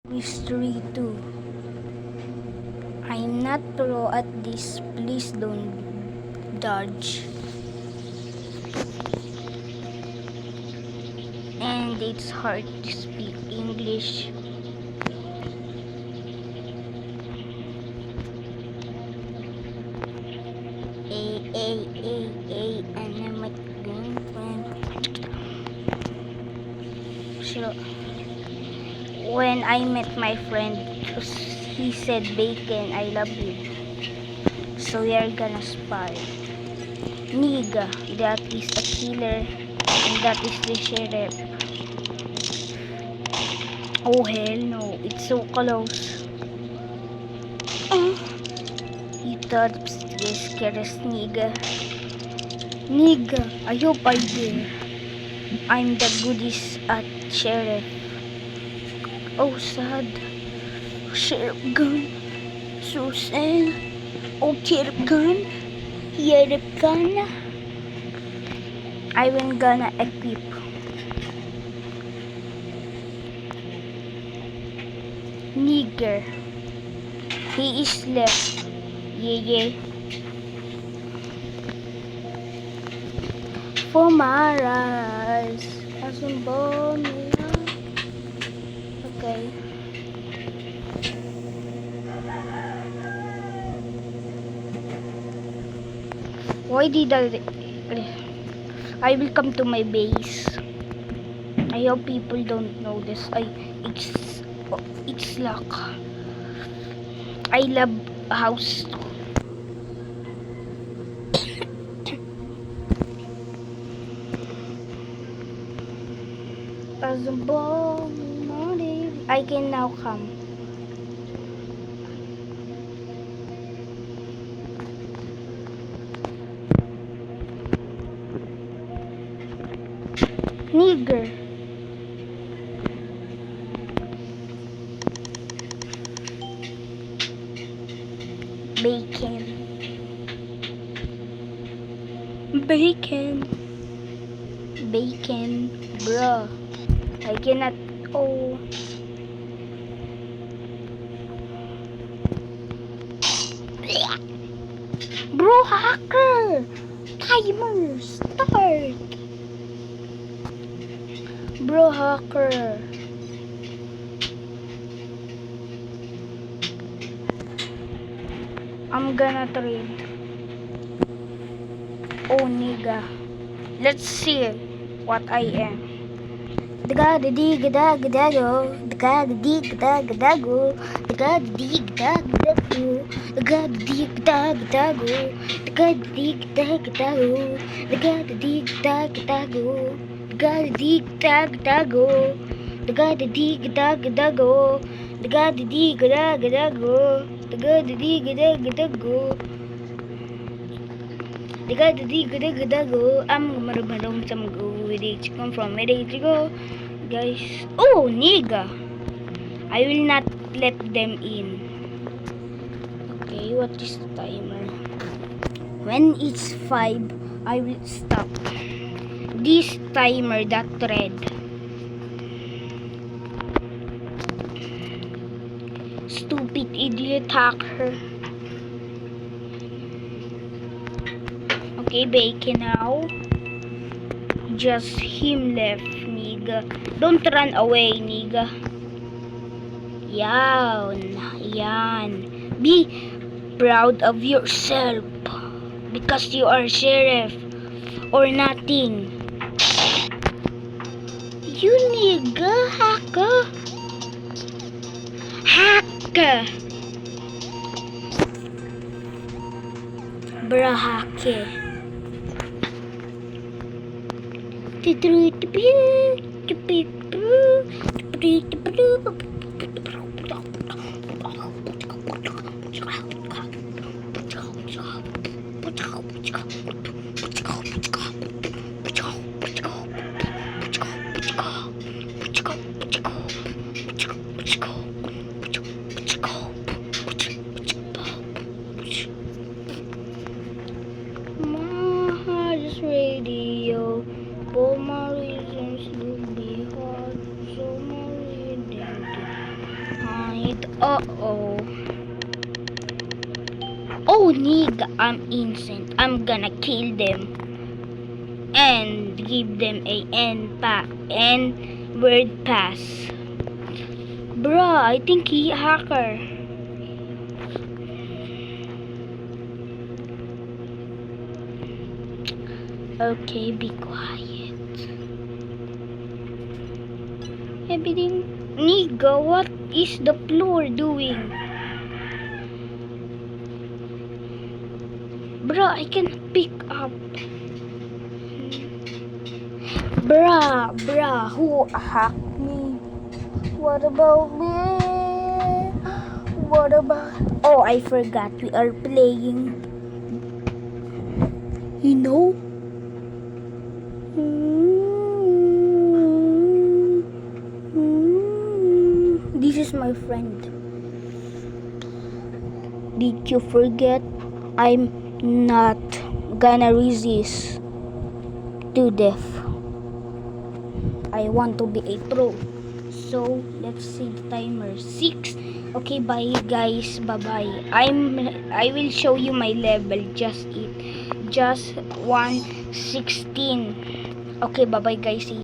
Mystery 2. I'm not pro at this, please don't judge. And it's hard to speak English. And I'm a girlfriend. So, when I met my friend, he said, Bacon, I love you. So we are gonna spy. Niga, that is a killer, and that is the sheriff. Oh hell no, it's so close. He thought yes, scares Niga. Niga, I hope I did. I'm the goodies at sheriff. Oh sad. Sheriff gun. So sad. Oh sheriff gun. Sheriff gun. I will gonna equip. Nigger. He is left. Yeah. For Maras. Okay. Why did I will come to my base. I hope people don't know this. It's luck. I love house. As a ball, I can now come. Nigger. Bacon, bro. I cannot. Oh. Bro, hacker. Timer start. Bro, hacker. I'm gonna trade. Oh, nigga. Let's see what I am. The-ga-da-dee-ga-da-ga-da-go. The-ga-da-dee-ga-da-ga-da-go. The-ga-da-dee-ga-da-ga-da-go. The-ga-da-dee-ga-da-ga-da-go. The-ga-da-dee-ga-da-ga-da-go. The-ga-da-dee-ga-da-ga-da-go. The-ga-da-dee-ga-da-ga-da-go. The-ga-da-dee-ga-da-ga-da-go. The-ga-da-dee-ga-da-ga-da-go. The-ga-da-dee-ga-da-ga-da-go. I'm gonna some go with it. Come from where did you go, guys? Oh, nigga! I will not let them in. Okay, what is the timer? When it's 5, I will stop. This timer, that thread. Stupid idiot hacker. Okay, Bacon now. Just him left, nigga. Don't run away, nigga. Yan. Be proud of yourself. Because you are sheriff. Or nothing. You nigga, hacker. Bruh, hacker. Radio. For my reasons to be hard, so my reading to need. Uh-oh. Oh, Niga, I'm innocent. I'm gonna kill them and give them a N word pass. Bruh, I think he hacker. Okay, be quiet. Everything. Niga, what is the floor doing? Bruh, I can pick up. Bruh, who hacked me? What about me? What about... Oh, I forgot. We are playing. You know? This is my friend. Did you forget? I'm not gonna resist to death. I want to be a pro. So let's see the timer. 6. Okay, bye guys. Bye bye. I will show you my level. Just 116. Okay, bye bye guys. See